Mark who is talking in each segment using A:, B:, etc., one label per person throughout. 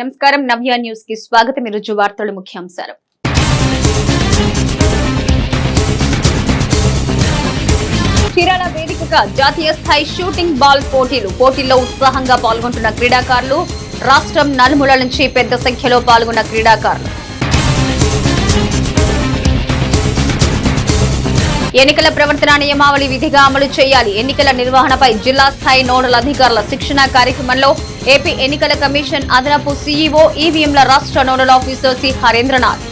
A: నమస్కారం నవ్య న్యూస్ కి స్వాగతం. ఈరోజు వార్తలు ముఖ్యాంశాలు. చీరాల వేదికగా జాతీయ స్థాయి షూటింగ్ బాల్ పోటీల్లో ఉత్సాహంగా పాల్గొంటున్న క్రీడాకారులు. రాష్ట్రం నలుమూలల నుంచి పెద్ద సంఖ్యలో పాల్గొన్న క్రీడాకారులు. ఎన్నికల ప్రవర్తన నియమావళి విధిగా అమలు చేయాలి. ఎన్నికల నిర్వహణపై జిల్లా స్థాయి నోడల్ అధికారుల శిక్షణ కార్యక్రమంలో ఏపీ ఎన్నికల కమిషన్ అదనపు సీఈఓ ఈవీఎంల రాష్ట్ర నోడల్ ఆఫీసర్ సి హరేంద్రనాథ్.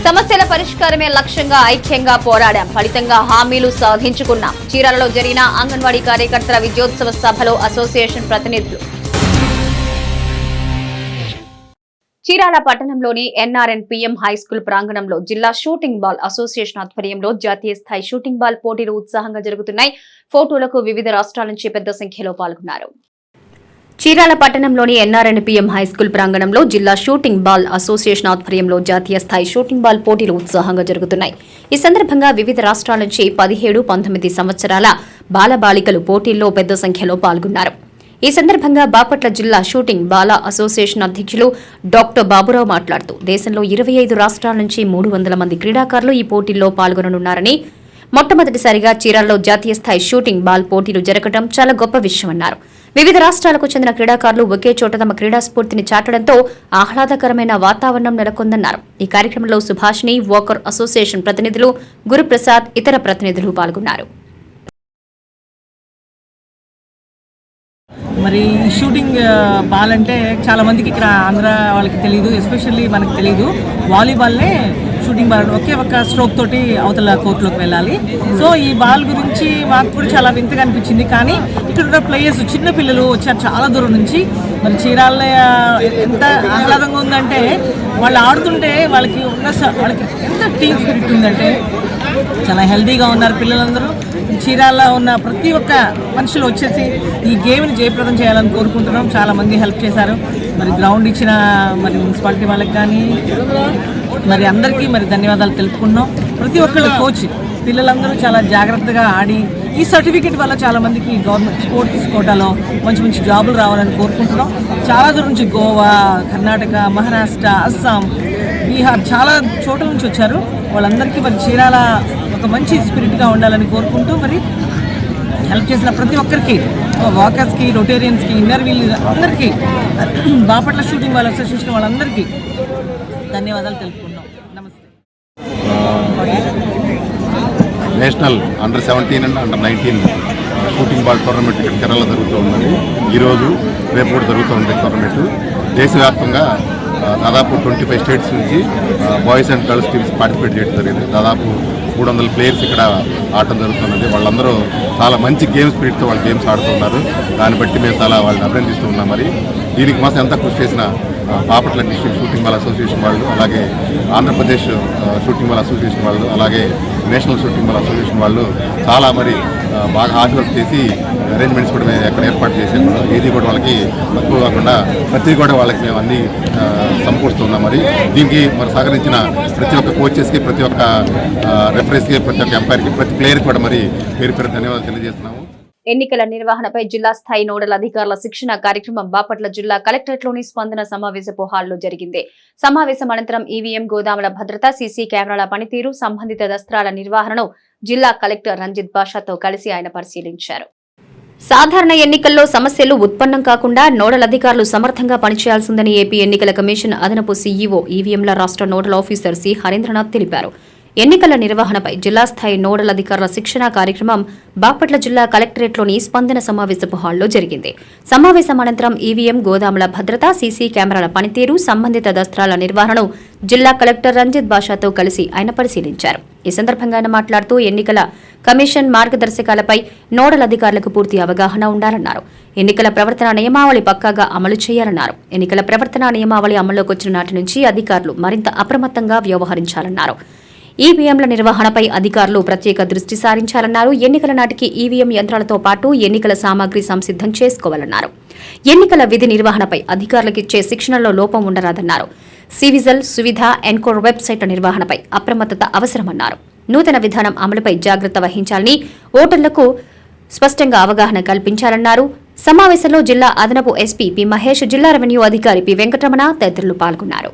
A: సమస్యల పరిష్కారమే లక్ష్యంగా ఐక్యంగా పోరాడాం. ఫలితంగా హామీలు సాధించుకున్నాం. చీరాలలో జరిగిన అంగన్వాడీ కార్యకర్తల విజయోత్సవ సభలో అసోసియేషన్ ప్రతినిధులు. చీరాల పట్టణంలోని ఎన్ఆర్ఎన్పీఎం హైస్కూల్ ప్రాంగణంలో జిల్లా షూటింగ్ బాల్ అసోసియేషన్ ఆధ్వర్యంలో జాతీయ స్థాయి షూటింగ్ బాల్ పోటీలు ఉత్సాహంగా జరుగుతున్నాయి. ఫోటోలకు వివిధ రాష్ట్రాల నుంచి పెద్ద సంఖ్యలో పాల్గొన్నారు. చీరాల పట్టణంలోని ఎన్ఆర్ఎన్పీఎం హైస్కూల్ ప్రాంగణంలో జిల్లా షూటింగ్ బాల్ అసోసియేషన్ ఆధ్వర్యంలో జాతీయ స్థాయి షూటింగ్ బాల్ పోటీలు ఉత్సాహంగా జరుగుతున్నాయి. ఈ సందర్భంగా వివిధ రాష్ట్రాల నుంచి 17-19 సంవత్సరాల బాలబాలికలు పోటీల్లో పెద్ద సంఖ్యలో పాల్గొన్నారు. ఈ సందర్భంగా బాపట్ల జిల్లా షూటింగ్ బాల అసోసియేషన్ అధ్యక్షులు డాక్టర్ బాబురావు మాట్లాడుతూ దేశంలో 25 రాష్ట్రాల నుంచి 300 మంది క్రీడాకారులు ఈ పోటీల్లో పాల్గొననున్నారని, మొట్టమొదటిసారిగా చీరాల్లో జాతీయ స్థాయి షూటింగ్ బాల్ పోటీలు జరగడం చాలా గొప్ప విషయమన్నారు. వివిధ రాష్ట్రాలకు చెందిన క్రీడాకారులు ఒకే చోట తమ క్రీడా స్ఫూర్తిని చాటడంతో ఆహ్లాదకరమైన వాతావరణం నెలకొందన్నారు. ఈ కార్యక్రమంలో సుభాషిణి, వాకర్ అసోసియేషన్ ప్రతినిధులు, గురుప్రసాద్, ఇతర ప్రతినిధులు పాల్గొన్నారు.
B: మరి షూటింగ్ బాల్ అంటే చాలా మందికి ఇక్కడ ఆంధ్ర వాళ్ళకి తెలియదు, ఎస్పెషల్లీ మనకు తెలియదు. వాలీబాల్నే షూటింగ్ బాల్ ఒకే ఒక స్ట్రోక్ తోటి అవతల కోర్టులోకి వెళ్ళాలి. సో ఈ బాల్ గురించి మాకు కూడా చాలా వింతగా అనిపించింది. కానీ ఇక్కడ ఉన్న ప్లేయర్స్ చిన్న పిల్లలు వచ్చారు చాలా దూరం నుంచి. మరి చీరాల ఎంత ఆహ్లాదంగా ఉందంటే వాళ్ళు ఆడుతుంటే వాళ్ళకి ఎంత టీమ్ స్పిరిట్ ఉందంటే చాలా హెల్దీగా ఉన్నారు పిల్లలందరూ. చీరాల్లో ఉన్న ప్రతి ఒక్క మనుషులు వచ్చేసి ఈ గేమ్ని జయప్రదం చేయాలని కోరుకుంటున్నాం. చాలా మంది హెల్ప్ చేశారు. మరి గ్రౌండ్ ఇచ్చిన మరి మున్సిపాలిటీ వాళ్ళకి కానీ మరి అందరికీ మరి ధన్యవాదాలు తెలుపుకున్నాం. ప్రతి ఒక్కళ్ళు కోచ్ పిల్లలందరూ చాలా జాగ్రత్తగా ఆడి ఈ సర్టిఫికేట్ వల్ల చాలా మందికి గవర్నమెంట్ స్పోర్ట్స్ కోటాలో మంచి మంచి జాబులు రావాలని కోరుకుంటున్నాం. చాలా దూరం నుంచి గోవా, కర్ణాటక, మహారాష్ట్ర, అస్సాం, బీహార్ చాలా చోట్ల నుంచి వచ్చారు. వాళ్ళందరికీ మరి చీరాల ఒక మంచి స్పిరిట్గా ఉండాలని కోరుకుంటూ మరి హెల్ప్ చేసిన ప్రతి ఒక్కరికి, వాకర్స్కి, రొటేరియన్స్కి, ఇన్నర్ వీల్ అందరికీ, బాపట్ల షూటింగ్ బాల్ అసోసియేషన్ వాళ్ళందరికీ ధన్యవాదాలు తెలుపుకున్నాం. నమస్తే.
C: నేషనల్ అండర్-17 and under nineteen shooting ball tournament ఇక్కడ కేరళలో జరుగుతూ ఉందండి. ఈరోజు రేపు కూడా జరుగుతూ ఉంది టోర్నమెంట్. దేశవ్యాప్తంగా దాదాపు 25 స్టేట్స్ నుంచి boys and girls teams participate చేయడం జరిగింది. దాదాపు 300 ప్లేయర్స్ ఇక్కడ ఆడటం జరుగుతున్నది. వాళ్ళందరూ చాలా మంచి గేమ్ స్పిరిట్తో వాళ్ళు గేమ్స్ ఆడుతున్నారు. దాన్ని బట్టి మేము చాలా వాళ్ళని అభినందిస్తూ ఉన్నాం. మరి దీనికి మాత్రం ఎంత కృషి చేసిన Bapatla district shooting ball association వాళ్ళు, అలాగే ఆంధ్రప్రదేశ్ షూటింగ్ బాల్ అసోసియేషన్ వాళ్ళు, అలాగే నేషనల్ షూటింగ్ బాల్ అసోసియేషన్ వాళ్ళు చాలా మరి బాగా హార్డ్ వర్క్ చేసి అరేంజ్మెంట్స్ కూడా మేము ఎక్కడ ఏర్పాటు చేసాము. ఏది కూడా వాళ్ళకి తక్కువ కాకుండా ప్రతి కూడా వాళ్ళకి మేము అన్నీ సమకూరుస్తున్నాం. మరి దీనికి మరి సహకరించిన ప్రతి ఒక్క కోచెస్కి, ప్రతి ఒక్క రెఫరీస్కి, ప్రతి ఒక్క ఎంపైర్కి, ప్రతి ప్లేయర్కి కూడా మరి పేరు ధన్యవాదాలు తెలియజేస్తున్నాము.
A: ఎన్నికల నిర్వహణపై జిల్లా స్థాయి నోడల్ అధికారుల శిక్షణ కార్యక్రమం బాపట్ల జిల్లా కలెక్టరేట్లోని స్పందన సమావేశపు హాల్లో జరిగింది. సమావేశం అనంతరం ఈవీఎం గోదాముల భద్రత, సీసీ కెమెరాల పనితీరు, సంబంధిత దస్త్రాల నిర్వహణను జిల్లా కలెక్టర్ రంజిత్ బాషాతో కలిసి ఆయన పరిశీలించారు. సాధారణ ఎన్నికల్లో సమస్యలు ఉత్పన్నం కాకుండా నోడల్ అధికారులు సమర్థంగా పనిచేయాల్సిందని ఏపీ ఎన్నికల కమిషన్ అదనపు సీఈఓ ఈవీఎంల రాష్ట్ర నోడల్ ఆఫీసర్ సి హరేంద్రనాథ్ తెలిపారు. ఎన్నికల నిర్వహణపై జిల్లా స్థాయి నోడల్ అధికారుల శిక్షణ కార్యక్రమం బాపట్ల జిల్లా కలెక్టరేట్లోని స్పందన సమావేశపు హాల్లో జరిగింది. సమావేశం అనంతరం ఈవీఎం గోదాముల భద్రత, సీసీ కెమెరాల పనితీరు, సంబంధిత దస్త్రాల నిర్వహణను జిల్లా కలెక్టర్ రంజిత్ బాషాతో కలిసి ఆయన పరిశీలించారు. ఈ సందర్భంగా ఆయన మాట్లాడుతూ ఎన్నికల కమిషన్ మార్గదర్శకాలపై నోడల్ అధికారులకు పూర్తి అవగాహన ఉండాలన్నారు. ఎన్నికల ప్రవర్తన నియమావళి పక్కాగా అమలు చేయాలన్నారు. ఎన్నికల ప్రవర్తన నియమావళి అమల్లోకి వచ్చిన నాటి నుంచి అధికారులు మరింత అప్రమత్తంగా వ్యవహరించాలన్నారు. ఈవీఎంల నిర్వహణపై అధికారులు ప్రత్యేక దృష్టి సారించాలన్నారు. ఎన్నికల నాటికి ఈవీఎం యంత్రాలతో పాటు ఎన్నికల సామాగ్రి సంసిద్ధం చేసుకోవాలన్నారు. ఎన్నికల విధి నిర్వహణపై అధికారులకిచ్చే శిక్షణలో లోపం ఉండరాదన్నారు. సివిజిల్, సువిధ, ఎన్కోర్ వెబ్సైట్ల నిర్వహణపై అప్రమత్తత అవసరమన్నారు. నూతన విధానం అమలుపై జాగ్రత్త వహించాలని, ఓటర్లకు స్పష్టంగా అవగాహన కల్పించారన్నారు. సమావేశంలో జిల్లా అదనపు ఎస్పీ పి మహేష్, జిల్లా రెవెన్యూ అధికారి పి వెంకటరమణ తదితరులు పాల్గొన్నారు.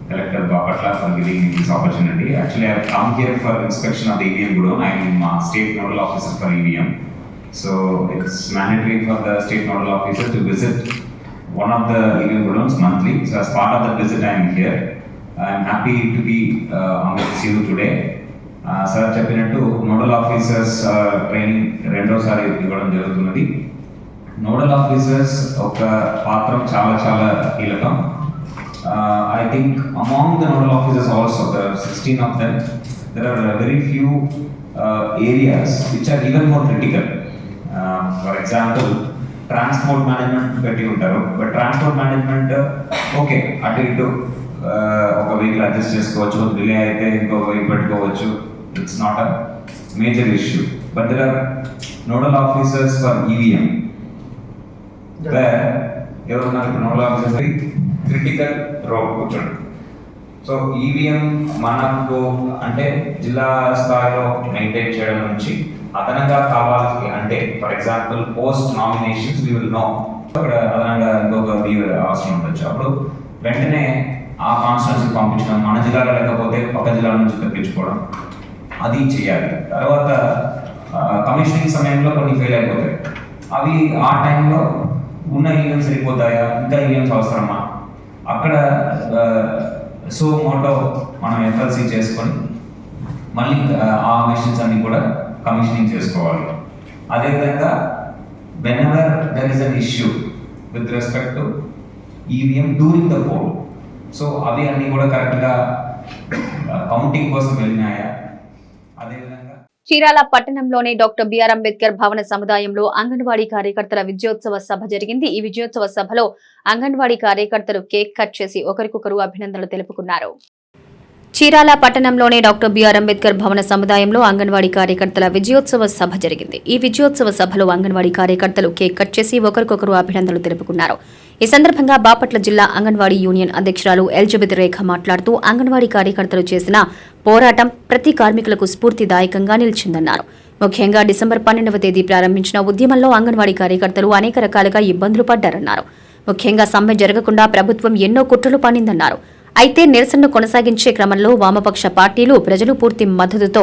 D: Collector Bapatla for giving me this opportunity. Actually, I have come here for inspection of the EVM Gudon. I am State Nodal Officer for EVM. So it's mandatory for the State Nodal Officer to visit one of the EVM Gudons monthly. So as part of that visit, I am here. I am happy to be on with you today. Sir, చెప్పినట్టు nodal officers training రెండోసారి ఇవ్వడం జరుగుతున్నది. Nodal officers ఒక పాత్ర చాలా కీలకం. I think among the nodal officers also, there are 16 of them, there are very few areas which are even more critical. For example, transport management petti untaru, but transport management okay atu idu oka vehicle adjust chesukovachu, delay aithe inko vehicle pettukovachu, it's not a major issue. But there are nodal officers for EVM where ఎవరున్నారు nodal officer critical role కూర్చోండి. So EVM మనకు అంటే జిల్లా స్థాయిలో maintain చేయడం నుంచి అదనంగా కావాలి అంటే for example post nominations we will know అక్కడ అదనంగా ఇంకొక అవసరం ఉండొచ్చు. అప్పుడు వెంటనే ఆ కాన్స్టిట్యూన్సీ పంపించడం, మన జిల్లాలో లేకపోతే పక్క జిల్లాల నుంచి తెప్పించుకోవడం అది చేయాలి. తర్వాత కమిషనింగ్ సమయంలో కొన్ని ఫెయిల్ అయిపోతాయి. అవి ఆ టైంలో ఉన్న ఈవెంట్స్ సరిపోతాయా, ఇంకా ఈవెంట్స్ అవసరమా, అక్కడ సో మోటో మనం ఎఫ్ఎల్సీ చేసుకొని మళ్ళీ ఆ మెషిన్స్ అన్ని కూడా కమిషనింగ్ చేసుకోవాలి. అదేవిధంగా whenever there is an issue with respect to EVM during the poll, so అవి అన్నీ కూడా కరెక్ట్గా కౌంటింగ్ కోసం వెళ్ళినాయా. అదేవిధంగా
A: చీరాల పట్టణంలోని డాక్టర్ బిఆర్ అంబేద్కర్ భవన సముదాయంలో అంగన్వాడీ కార్యకర్తల విజయోత్సవ సభ జరిగింది. ఈ విజయోత్సవ సభలో అంగన్వాడీ కార్యకర్తలు కేక్ కట్ చేసి ఒకరికొకరు అభినందనలు తెలుపుకున్నారు. చీరాల పట్టణంలోని డాక్టర్ బిఆర్ అంబేద్కర్ భవన సముదాయంలో అంగన్వాడీ కార్యకర్తల విజయోత్సవ సభ జరిగింది. ఈ విజయోత్సవ సభలో అంగన్వాడీ కార్యకర్తలు కేక్ కట్ చేసి ఒకరికొకరు అభినందనలు తెలుపుకున్నారు. ఈ సందర్భంగా బాపట్ల జిల్లా అంగన్వాడీ యూనియన్ అధ్యక్షురాలు ఎలిజబెత్ రేఖ మాట్లాడుతూ అంగన్వాడీ కార్యకర్తలు చేసిన పోరాటం ప్రతి కార్మికులకు స్ఫూర్తిదాయకంగా నిలిచిందన్నారు. ముఖ్యంగా డిసెంబర్ 12వ తేదీ ప్రారంభించిన ఉద్యమంలో అంగన్వాడీ కార్యకర్తలు అనేక రకాలుగా ఇబ్బందులు పడ్డారన్నారు. ముఖ్యంగా సమ్మె జరగకుండా ప్రభుత్వం ఎన్నో కుట్రలు పన్నిందన్నారు. అయితే నిరసనను కొనసాగించే క్రమంలో వామపక్ష పార్టీలు ప్రజలు పూర్తి మద్దతుతో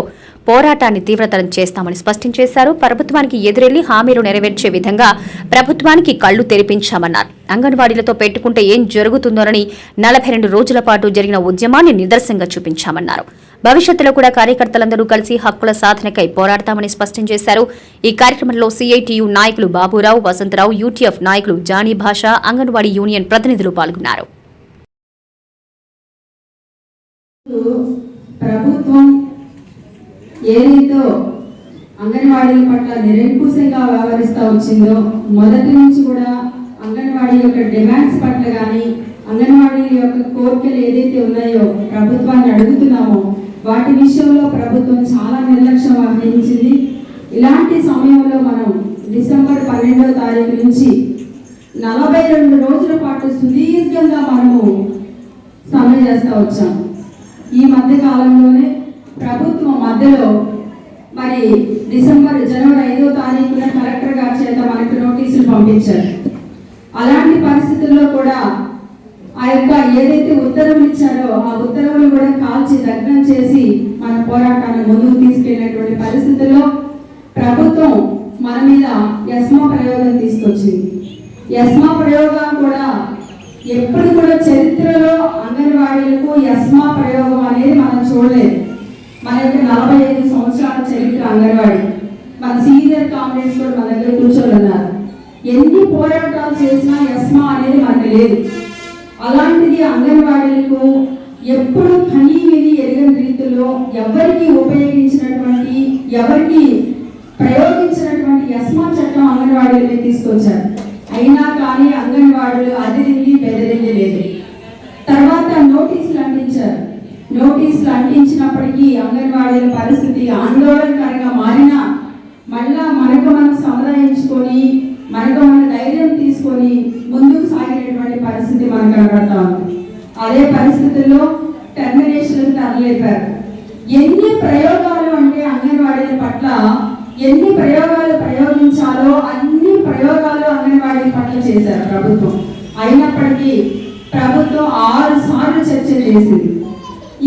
A: పోరాటాన్ని తీవ్రతరం చేస్తామని స్పష్టం చేశారు. ప్రభుత్వానికి ఎదురెళ్లి హామీలు నెరవేర్చే విధంగా ప్రభుత్వానికి కళ్లు తెరిపించామన్నారు. అంగన్వాడీలతో పెట్టుకుంటే ఏం జరుగుతుందోనని 42 రోజుల పాటు జరిగిన ఉద్యమాన్ని నిదర్శనంగా చూపించామన్నారు. భవిష్యత్తులో కూడా కార్యకర్తలందరూ కలిసి హక్కుల సాధనకై పోరాడతామని స్పష్టం చేశారు. ఈ కార్యక్రమంలో సిఐటియు నాయకులు బాబురావు, వసంతరావు, యూటీఎఫ్ నాయకులు జానీ భాష, అంగన్వాడీ యూనియన్ ప్రతినిధులు పాల్గొన్నారు.
E: ప్రభుత్వం ఏదైతే అంగన్వాడీల పట్ల నిరంకుశంగా వ్యవహరిస్తూ వచ్చిందో మొదటి నుంచి కూడా అంగన్వాడీ యొక్క డిమాండ్స్ పట్ల కానీ అంగన్వాడీల యొక్క కోరికలు ఏదైతే ఉన్నాయో ప్రభుత్వాన్ని అడుగుతున్నామో వాటి విషయంలో ప్రభుత్వం చాలా నిర్లక్ష్యం వహించింది. ఇలాంటి సమయంలో మనం డిసెంబర్ 12వ తారీఖు నుంచి 42 రోజుల పాటు సుదీర్ఘంగా మనము సమ్మె చేస్తూ వచ్చాం. ఈ మధ్య కాలంలోనే ప్రభుత్వం మధ్యలో మరి జనవరి 5వ తారీఖున కలెక్టర్ గారి చేత మనకు నోటీసులు పంపించారు. అలాంటి పరిస్థితుల్లో కూడా ఆ యొక్క ఏదైతే ఉత్తర్వులు ఇచ్చారో ఆ ఉత్తర్వులు కూడా కాల్చి దగ్ధం చేసి మన పోరాటాన్ని ముందుకు తీసుకెళ్ళినటువంటి పరిస్థితుల్లో ప్రభుత్వం మన మీద ఎస్మా ప్రయోగం తీసుకొచ్చింది. ఎస్మా ప్రయోగం కూడా ఎప్పుడు కూడా చరిత్రలో అంగన్వాడీలకు ఎస్మా ప్రయోగం అనేది మనం చూడలేదు. మన యొక్క 45 సంవత్సరాల చరిత్ర అంగన్వాడీ, మన సీనియర్ కామ్రేడ్స్ కూడా మన దగ్గర కూర్చొని ఉన్నారు. ఎన్ని పోరాటాలు చేసినా ఎస్మా అనేది మనకు లేదు. అలాంటిది అంగన్వాడీలకు ఎప్పుడు కనీ విని ఎరగని రీతిలో ఎవరికి ఉపయోగించినటువంటి ఎవరికి ప్రయోగించినటువంటి ఎస్మా చట్టం అంగన్వాడీలపై తీసుకొచ్చారు. అయినా కానీ అంగన్వాడీలు అదిరింది బెదిరింది లేదు. తర్వాత నోటీసులు అంటించారు. నోటీసులు అంటించినప్పటికీ అంగన్వాడీల పరిస్థితి ఆందోళనకరంగా మారినా మళ్ళా మనకు మనం సముదాయించుకొని మనకు మన ధైర్యం తీసుకొని ముందుకు సాగినటువంటి పరిస్థితి మనకు కనబడతా ఉంది. అదే పరిస్థితుల్లో టెర్మినేషన్ తరలేపారు. ఎన్ని పట్ల ఎన్ని ప్రయోగాలు ప్రయోగించాలో అన్ని ప్రయోగాలు అంగన్వాడీల పట్ల చేశారు ప్రభుత్వం. అయినప్పటికీ ప్రభుత్వం 6 సార్లు చర్చలు చేసింది.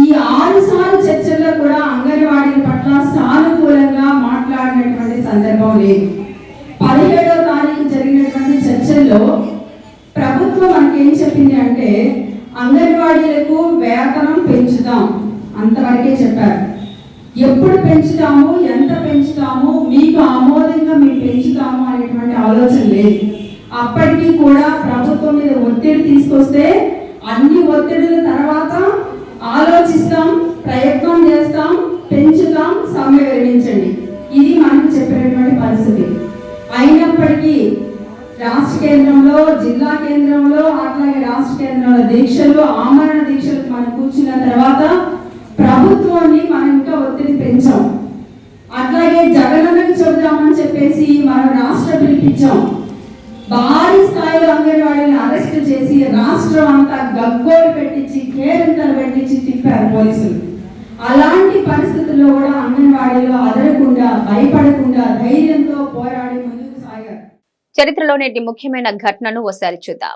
E: ఈ 6 సార్లు చర్చల్లో కూడా అంగన్వాడీల పట్ల సానుకూలంగా మాట్లాడినటువంటి సందర్భం లేదు. 17వ తారీఖు జరిగినటువంటి చర్చల్లో ప్రభుత్వం మనకేం చెప్పింది అంటే అంగన్వాడీలకు వేతనం పెంచుతాం, అంతవరకే చెప్పారు. ఎప్పుడు పెంచుతాము, ఎంత పెంచుతాము, మీకు ఆమోదంగా మేము పెంచుతాము అనేటువంటి ఆలోచన లేదు. అప్పటికీ కూడా ప్రభుత్వం మీద ఒత్తిడి తీసుకొస్తే అన్ని ఒత్తిడుల తర్వాత ఆలోచిస్తాం, ప్రయత్నం చేస్తాం, పెంచుతాం, సమ్మె విరమించండి, ఇది మనకు చెప్పినటువంటి పరిస్థితి. అయినప్పటికీ రాష్ట్ర కేంద్రంలో, జిల్లా కేంద్రంలో, అట్లాగే రాష్ట్ర కేంద్రంలో దీక్షలు, ఆమరణ దీక్షలు మనం కూర్చున్న తర్వాత ప్రభుత్వాన్ని మనం ఇంకా ఒత్తిడి పెంచాం. అట్లాగే జగనన్నకి చెబుదామని చెప్పేసి మనం రాష్ట్ర పిలిపించాం. భారీ స్థాయిలో అంగన్వాడీని అరెస్ట్ చేసి రాష్ట్రం అంతా గగ్గోలు పెట్టించి కేరింతలు పెట్టించి తిప్పారు పోలీసులు. అలాంటి పరిస్థితుల్లో కూడా అంగన్వాడీలో అదరకుండా, భయపడకుండా ధైర్యంతో పోరాడి ముందుకు సాగారు.
A: చరిత్రలో నేటి ముఖ్యమైన ఘటనను ఒకసారి చూద్దాం.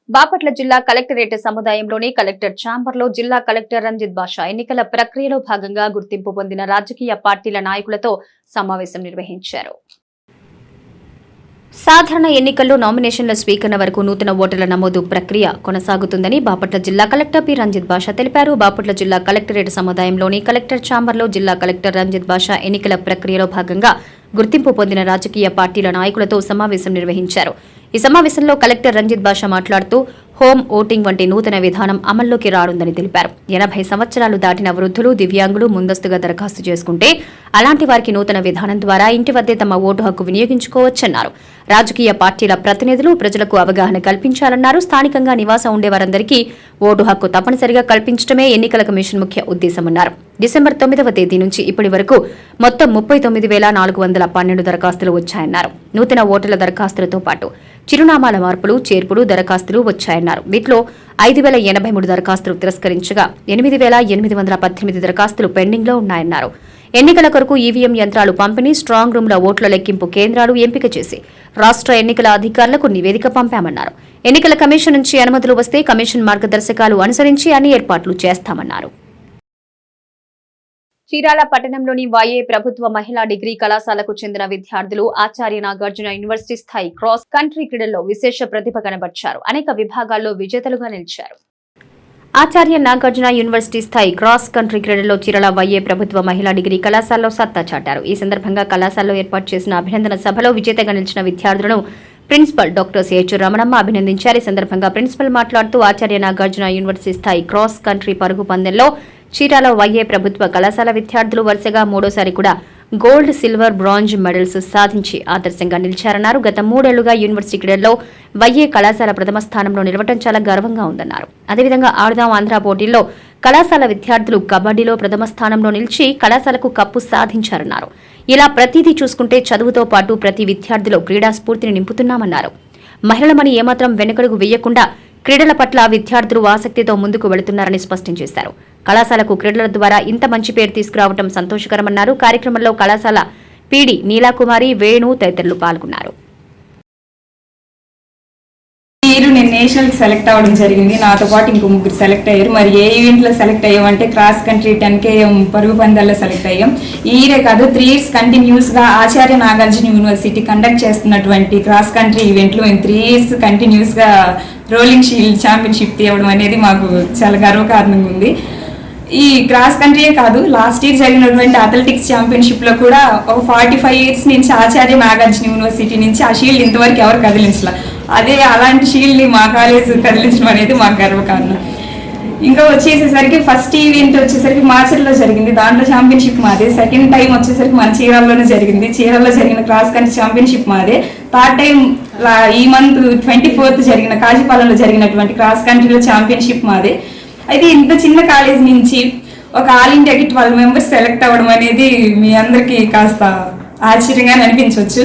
A: బాపట్ల జిల్లా కలెక్టరేట్ సముదాయంలోని కలెక్టర్ ఛాంబర్లో జిల్లా కలెక్టర్ రంజిత్ బాషా ఎన్నికల ప్రక్రియలో భాగంగా గుర్తింపు పొందిన రాజకీయ పార్టీల నాయకులతో సమావేశం నిర్వహించారు. సాధారణ ఎన్నికల్లో నామినేషన్ల స్వీకరణ వరకు నూతన ఓటర్ల నమోదు ప్రక్రియ కొనసాగుతుందని బాపట్ల జిల్లా కలెక్టర్ పి రంజిత్ బాషా తెలిపారు. బాపట్ల జిల్లా కలెక్టరేట్ సముదాయంలోని కలెక్టర్ ఛాంబర్లో జిల్లా కలెక్టర్ రంజిత్ బాషా ఎన్నికల ప్రక్రియలో భాగంగా గుర్తింపు పొందిన రాజకీయ పార్టీల నాయకులతో సమావేశం నిర్వహించారు. ఈ సమావేశంలో కలెక్టర్ రంజిత్ బాషా మాట్లాడుతూ హోమ్ ఓటింగ్ వంటి నూతన విధానం అమల్లోకి రానుందని తెలిపారు. 80 సంవత్సరాలు దాటిన వృద్ధులు, దివ్యాంగులు ముందస్తుగా దరఖాస్తు చేసుకుంటే అలాంటి వారికి నూతన విధానం ద్వారా ఇంటి వద్దే తమ ఓటు హక్కు వినియోగించుకోవచ్చన్నారు. రాజకీయ పార్టీల ప్రతినిధులు ప్రజలకు అవగాహన కల్పించాలన్నారు. స్థానికంగా నివాసం ఉండే వారందరికీ ఓటు హక్కు తప్పనిసరిగా కల్పించడమే ఎన్నికల కమిషన్ ముఖ్య ఉద్దేశమన్నారు. డిసెంబర్ 9వ తేదీ నుంచి ఇప్పటి వరకు మొత్తం 39,412 దరఖాస్తులు వచ్చాయన్నారు. నూతన ఓటర్ల దరఖాస్తులతో పాటు చిరునామాల మార్పులు, చేర్పులు దరఖాస్తులు వచ్చాయన్నారు. వీటిలో 5,083 దరఖాస్తులు తిరస్కరించగా 8,818 దరఖాస్తులు పెండింగ్ లో ఉన్నాయన్నారు. ఎన్నికల కొరకు ఈవీఎం యంత్రాలు పంపిణీ, స్ట్రాంగ్ రూమ్ల ఓట్ల లెక్కింపు కేంద్రాలు ఎంపిక చేసి రాష్ట్ర ఎన్నికల అధికారులకు నివేదిక పంపామన్నారు. ఎన్నికల కమిషన్ నుంచి అనుమతులు వస్తే కమిషన్ మార్గదర్శకాలు అనుసరించి అన్ని ఏర్పాట్లు చేస్తామన్నారు. చీరాల పట్టణంలోని వైఏ ప్రభుత్వ మహిళా డిగ్రీ కళాశాలకు చెందిన విద్యార్థులు ఆచార్య నాగార్జున యూనివర్సిటీ స్థాయి క్రాస్ కంట్రీ క్రీడల్లో విశేష ప్రతిభ కనబర్చారు. అనేక విభాగాల్లో విజేతలుగా నిలిచారు. ఆచార్య నాగార్జున యూనివర్సిటీ స్థాయి క్రాస్ కంట్రీ క్రీడల్లో చీరాల వైఏ ప్రభుత్వ మహిళా డిగ్రీ కళాశాలలో సత్తా చాటారు. ఈ సందర్భంగా కళాశాలలో ఏర్పాటు చేసిన అభినందన సభలో విజేతగా నిలిచిన విద్యార్థులను ప్రిన్సిపల్ డాక్టర్ సిహెచ్ రమణమ్మ అభినందించారు. ఈ సందర్భంగా ప్రిన్సిపల్ మాట్లాడుతూ ఆచార్య నాగార్జున యూనివర్సిటీ స్థాయి క్రాస్ కంట్రీ పరుగు పందెంలో చీరాల వైఏ ప్రభుత్వ కళాశాల విద్యార్థులు వరుసగా మూడోసారి కూడా గోల్డ్, సిల్వర్, బ్రాంజ్ మెడల్స్ సాధించి ఆదర్శంగా నిలిచారన్నారు. గత 3 ఏళ్లుగా యూనివర్సిటీ క్రీడల్లో వైఏ కళాశాల ప్రథమ స్థానంలో నిలవడం చాలా గర్వంగా ఉందన్నారు. అదేవిధంగా ఆడుదాం ఆంధ్ర పోటీల్లో కళాశాల విద్యార్థులు కబడ్డీలో ప్రథమ స్థానంలో నిలిచి కళాశాలకు కప్పు సాధించారన్నారు. ఇలా ప్రతిదీ చూసుకుంటే చదువుతో పాటు ప్రతి విద్యార్థిలో క్రీడా స్ఫూర్తిని నింపుతున్నామన్నారు. మహిళలమని ఏమాత్రం వెనుకడుగు వేయకుండా క్రీడల పట్ల విద్యార్థులు ఆసక్తితో ముందుకు వెళుతున్నారని స్పష్టం చేశారు. కళాశాలకు క్రీడల ద్వారా ఇంత మంచి పేరు తీసుకురావడం సంతోషకరమన్నారు. కార్యక్రమంలో కళాశాల పీడీ నీలాకుమారి, వేణు తదితరులు పాల్గొన్నారు.
F: నేను నేషనల్ సెలెక్ట్ అవ్వడం జరిగింది. నాతో పాటు ఇంకో 3 సెలెక్ట్ అయ్యారు. మరి ఏ ఈవెంట్లో సెలెక్ట్ అయ్యామంటే క్రాస్ కంట్రీ 10K పరుగు పందాల్లో సెలెక్ట్ అయ్యాం. ఈ ఇయరే కాదు 3 years కంటిన్యూస్గా ఆచార్య నాగార్జున యూనివర్సిటీ కండక్ట్ చేస్తున్నటువంటి క్రాస్ కంట్రీ ఈవెంట్లో మేము 3 years కంటిన్యూస్గా రోలింగ్ షీల్డ్ ఛాంపియన్షిప్ తీయడం అనేది మాకు చాలా గర్వకారణంగా ఉంది. ఈ క్రాస్ కంట్రీయే కాదు, లాస్ట్ ఇయర్ జరిగినటువంటి అథ్లెటిక్స్ ఛాంపియన్షిప్లో కూడా ఒక 45 years నుంచి ఆచార్య నాగార్జున యూనివర్సిటీ నుంచి ఆ షీల్డ్ ఇంతవరకు ఎవరు కదిలించలే. అదే అలాంటి షీల్డ్ని మా కాలేజ్ కదిలించడం అనేది మాకు గర్వకారణం. ఇంకా వచ్చేసేసరికి ఫస్ట్ ఈవెంట్ వచ్చేసరికి మార్చిలో జరిగింది, దాంట్లో ఛాంపియన్షిప్ మాదే. సెకండ్ టైం వచ్చేసరికి మన చీరాల్లోనే జరిగింది, చీరాల్లో జరిగిన క్రాస్ కంట్రీ ఛాంపియన్షిప్ మాదే. థర్డ్ టైం ఈ మంత్ 24th జరిగిన కాజీపాలెంలో జరిగినటువంటి క్రాస్ కంట్రీలో ఛాంపియన్షిప్ మాదే. అయితే ఇంత చిన్న కాలేజ్ నుంచి ఒక ఆల్ ఇండియాకి 12 members సెలెక్ట్ అవ్వడం అనేది మీ అందరికీ కాస్త ఆశ్చర్యంగానే అనిపించవచ్చు.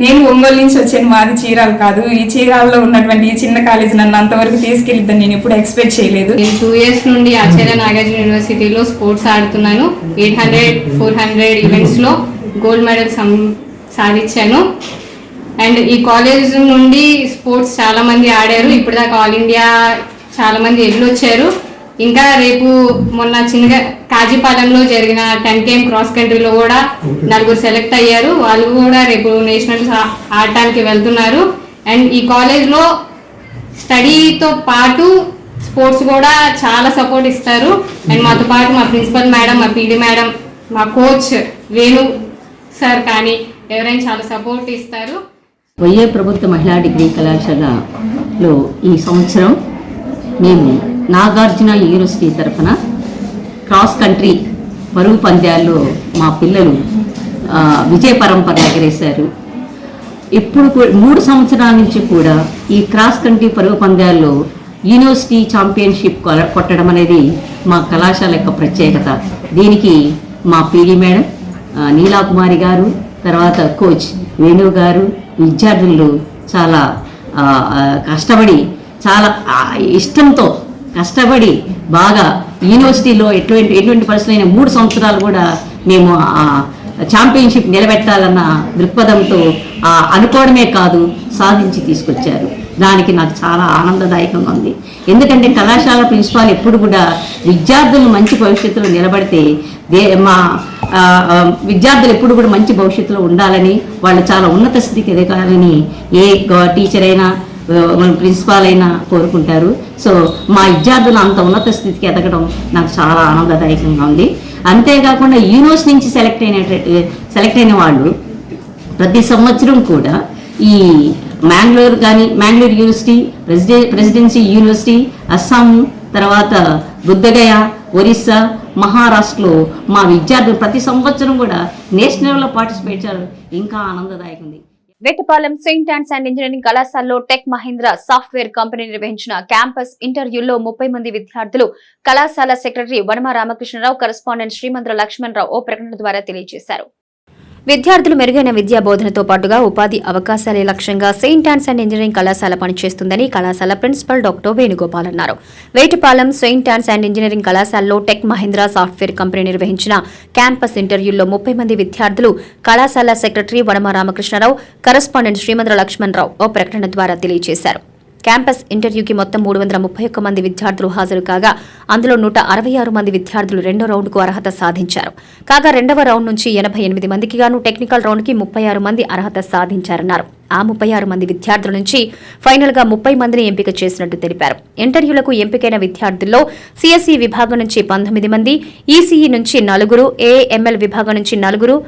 F: నేను ఒంగోలు నుంచి వచ్చాను, మాది చీరాలు కాదు. ఈ చీరాల్లో ఉన్నటువంటి ఈ చిన్న కాలేజ్ నన్ను అంతవరకు తీసుకెళ్ళిద్దని నేను ఎప్పుడు ఎక్స్పెక్ట్ చేయలేదు.
G: నేను 2 years నుండి ఆచార్య నాగార్జున యూనివర్సిటీలో స్పోర్ట్స్ ఆడుతున్నాను. 800, 400 ఈవెంట్స్లో గోల్డ్ మెడల్ సాధించాను. అండ్ ఈ కాలేజ్ నుండి స్పోర్ట్స్ చాలా మంది ఆడారు. ఇప్పటిదాకా ఆల్ ఇండియా చాలా మంది వెళ్ళొచ్చారు. ఇంకా రేపు మొన్న చిన్నగా కాజీపాలెంలో జరిగిన 10K క్రాస్ కంట్రీలో కూడా 4 సెలెక్ట్ అయ్యారు. వాళ్ళు కూడా రేపు నేషనల్స్ ఆడటానికి వెళ్తున్నారు. అండ్ ఈ కాలేజ్లో స్టడీతో పాటు స్పోర్ట్స్ కూడా చాలా సపోర్ట్ ఇస్తారు. అండ్ మాతో పాటు మా ప్రిన్సిపల్ మేడం, మా పీడీ మేడం, మా కోచ్ వేణు సార్ కానీ ఎవరైనా చాలా సపోర్ట్ ఇస్తారు.
H: వైఏ ప్రభుత్వ మహిళా డిగ్రీ కళాశాలలో ఈ సంవత్సరం మేము నాగార్జున యూనివర్సిటీ తరఫున క్రాస్ కంట్రీ పరుగు పంద్యాల్లో మా పిల్లలు విజయ పరంపర ఎగరేశారు. ఇప్పుడు 3 సంవత్సరాల నుంచి కూడా ఈ క్రాస్ కంట్రీ పరుగు పంద్యాల్లో యూనివర్సిటీ ఛాంపియన్షిప్ కొట్టడం అనేది మా కళాశాల యొక్క ప్రత్యేకత. దీనికి మా పీడీ మేడం నీలాకుమారి గారు, తర్వాత కోచ్ వేణు గారు, విద్యార్థులు చాలా కష్టపడి, చాలా ఇష్టంతో కష్టపడి బాగా యూనివర్సిటీలో ఎటువంటి పరిస్థితులైన 3 సంవత్సరాలు కూడా మేము ఛాంపియన్షిప్ నిలబెట్టాలన్న దృక్పథంతో అనుకోవడమే కాదు సాధించి తీసుకొచ్చారు. దానికి నాకు చాలా ఆనందదాయకంగా ఉంది. ఎందుకంటే కళాశాల ప్రిన్సిపాల్ ఎప్పుడు కూడా విద్యార్థులు మంచి భవిష్యత్తులో నిలబడితే మా విద్యార్థులు ఎప్పుడు కూడా మంచి భవిష్యత్తులో ఉండాలని, వాళ్ళు చాలా ఉన్నత స్థితికి ఎదగాలని ఏ టీచర్ అయినా మన ప్రిన్సిపాల్ అయినా కోరుకుంటారు. సో మా విద్యార్థులు అంత ఉన్నత స్థితికి ఎదగడం నాకు చాలా ఆనందదాయకంగా ఉంది. అంతేకాకుండా యూనివర్సిటీ నుంచి సెలెక్ట్ అయిన వాళ్ళు ప్రతి సంవత్సరం కూడా ఈ Mangalore university, presidency university, Assam, తర్వాత బుద్ధగయ, ఒరిస్సా, మహారాష్ట్రలో మా విద్యార్థులు ప్రతి సంవత్సరం కూడా నేషనల్ లెవెల్లో పార్టిసిపేట్ చేయడం ఇంకా ఆనందదాయకంగా.
A: Vetapalem Saint Ann's and engineering కళాశాలలో టెక్ మహీంద్రా సాఫ్ట్వేర్ కంపెనీ నిర్వహించిన క్యాంపస్ ఇంటర్వ్యూలో 30 మంది విద్యార్థులు కళాశాల సెక్రటరీ వనమ రామకృష్ణరావు, కరెస్పాండెంట్ శ్రీమంతుల లక్ష్మణరావు ఓ ప్రకటన ద్వారా తెలియజేశారు. విద్యార్థులు మెరుగైన విద్యా బోధనతో పాటుగా ఉపాధి అవకాశాలే లక్ష్యంగా సెయింట్ ఆన్స్ అండ్ ఇంజనీరింగ్ కళాశాల పనిచేస్తుందని కళాశాల ప్రిన్సిపల్ డాక్టర్ వేణుగోపాల్ అన్నారు. Vetapalem Saint Ann's and engineering కళాశాలలో టెక్ మహీంద్రా సాఫ్ట్వేర్ కంపెనీ నిర్వహించిన క్యాంపస్ ఇంటర్వ్యూల్లో 30 మంది విద్యార్థులు కళాశాల సెక్రటరీ వనమ రామకృష్ణరావు, కరెస్పాండెంట్ శ్రీమంతుల లక్ష్మణరావు ఓ ప్రకటన ద్వారా తెలియజేశారు. క్యాంపస్ ఇంటర్వ్యూకి మొత్తం 331 మంది విద్యార్థులు హాజరు కాగా అందులో 166 మంది విద్యార్థులు రెండో రౌండ్కు అర్హత సాధించారు. కాగా రెండవ రౌండ్ నుంచి 88 మందికి గాను టెక్నికల్ రౌండ్కి 36 మంది అర్హత సాధించారన్నారు. ఆ 36 మంది విద్యార్థుల నుంచి ఫైనల్ గా 30 మందిని ఎంపిక చేసినట్టు తెలిపారు. ఇంటర్వ్యూలకు ఎంపికైన విద్యార్థుల్లో సిఎస్ఈ విభాగం నుంచి 19 మంది, ఈసీఈ నుంచి 4, ఏఎంఎల్ విభాగం నుంచి 4,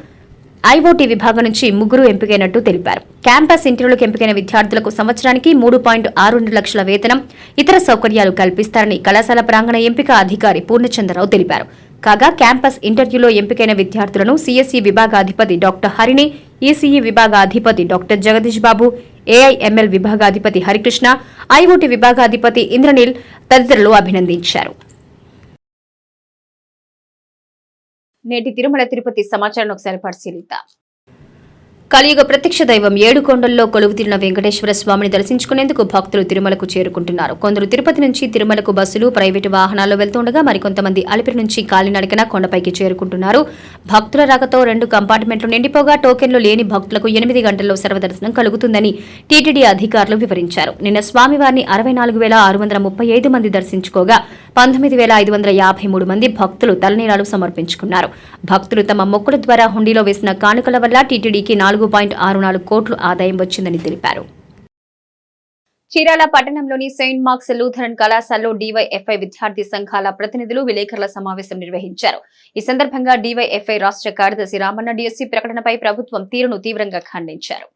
A: ఐఓటీ విభాగం నుంచి 3 ఎంపికైనట్టు తెలిపారు. క్యాంపస్ ఇంటర్వ్యూలకు ఎంపికైన విద్యార్థులకు సంవత్సరానికి 3.62 లక్షల వేతనం, ఇతర సౌకర్యాలు కల్పిస్తారని కళాశాల ప్రాంగణ ఎంపిక అధికారి పూర్ణచంద్రరావు తెలిపారు. కాగా క్యాంపస్ ఇంటర్వ్యూలో ఎంపికైన విద్యార్థులను సిఎస్ఈ విభాగాధిపతి డాక్టర్ హరిణి, ఈసీఈ విభాగాధిపతి డాక్టర్ జగదీష్ బాబు, ఏఐఎంఎల్ విభాగాధిపతి హరికృష్ణ, ఐఓటీ విభాగాధిపతి ఇంద్రనీల్ తదితరులు అభినందించారు. నేటి తిరుమల తిరుపతి సమాచారం ఒకసారి పరిశీలిద్దాం. కలియుగ ప్రత్యక్ష దైవం ఏడుకొండల్లో కొలువుతీరిన వెంకటేశ్వర స్వామిని దర్శించుకునేందుకు భక్తులు తిరుమలకు చేరుకుంటున్నారు. కొందరు తిరుపతి నుంచి తిరుమలకు బస్సులు, ప్రైవేటు వాహనాల్లో వెళ్తుండగా మరికొంతమంది అలిపిరి నుంచి కాలినడకన కొండపైకి చేరుకుంటున్నారు. భక్తుల రాకతో 2 కంపార్ట్మెంట్లు నిండిపోగా టోకెన్లు లేని భక్తులకు 8 గంటల్లో సర్వదర్శనం కలుగుతుందని టీటీడీ అధికారులు వివరించారు. నిన్న స్వామివారిని 64,635 మంది దర్శించుకోగా 19,553 మంది భక్తులు తలనీలాలు సమర్పించుకున్నారు. భక్తులు తమ మొక్కుల ద్వారా హుండీలో వేసిన కానుకల వల్ల టీటీడీకి 4.64 కోట్లు ఆదాయం వచ్చిందని తెలిపారు. చీరాల పట్టణంలోని సెయింట్ మార్క్స్ లూథరన్ కళాశాలలో డీవైఎఫ్ఐ విద్యార్థి సంఘాల ప్రతినిధులు విలేకరుల సమావేశం నిర్వహించారు. ఈ సందర్భంగా డీవైఎఫ్ఐ రాష్ట్ర కార్యదర్శి రామన్న డీఎస్సీ ప్రకటనపై ప్రభుత్వం తీరును తీవ్రంగా ఖండించారు.